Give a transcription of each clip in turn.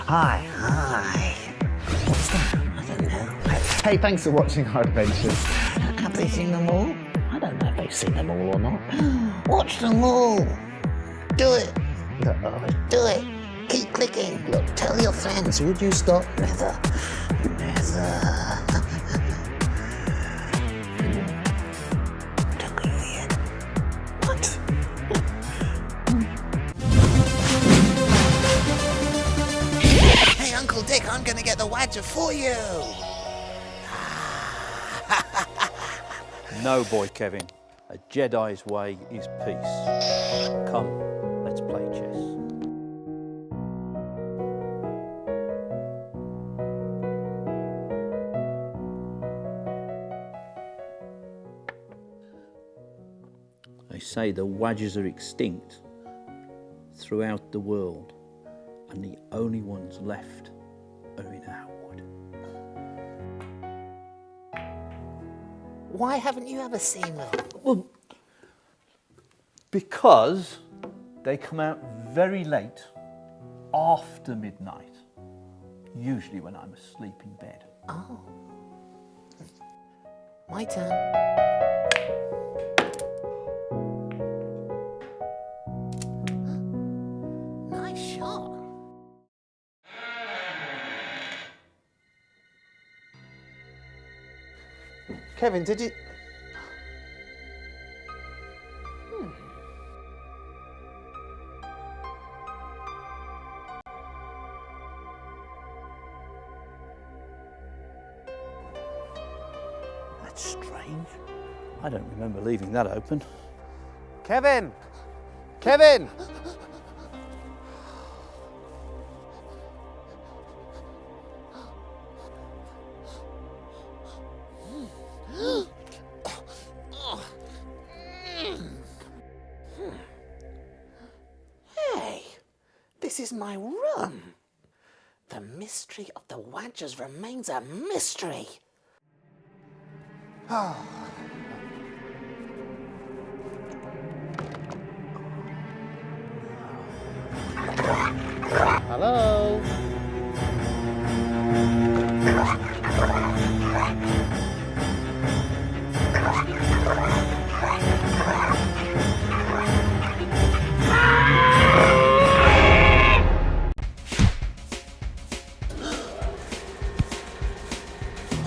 Hi. What's that? I don't know. Hey, thanks for watching our adventures. Have they seen them all? I don't know if they've seen them all or not. Watch them all. Do it. Do it. Keep clicking. Look, tell your friends. Would you stop? Never. Don't go yet. What? Hey, Uncle Dick, I'm gonna get the Wadger for you. No, boy Kevin. A Jedi's way is peace. Come, let's play chess. They say the Wadgers are extinct throughout the world, and the only ones left are in our wood. Why haven't you ever seen them? Well, because they come out very late after midnight, usually when I'm asleep in bed. Oh. My turn. Nice shot. Kevin, did you... That's strange. I don't remember leaving that open. Kevin! Kevin! Hey, this is my room. The mystery of the Wadgers remains a mystery. Hello?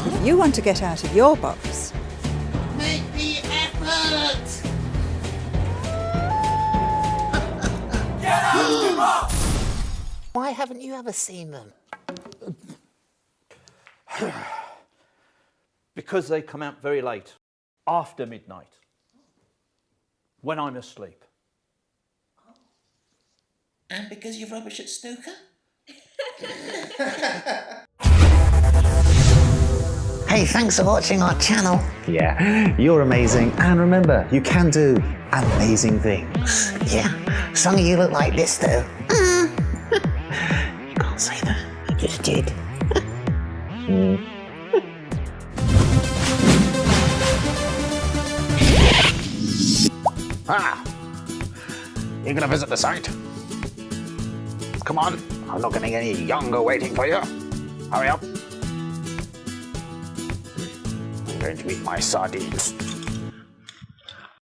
If you want to get out of your box, Make the effort! Why haven't you ever seen them? Because they come out very late, after midnight, when I'm asleep. And because you're rubbish at snooker? Hey, thanks for watching our channel. Yeah, you're amazing. And remember, you can do amazing things. Yeah, some of you look like this though. You can't say that. I just did. You're gonna visit the site? Come on, I'm not getting any younger waiting for you. Hurry up. I'm going to eat my sardines.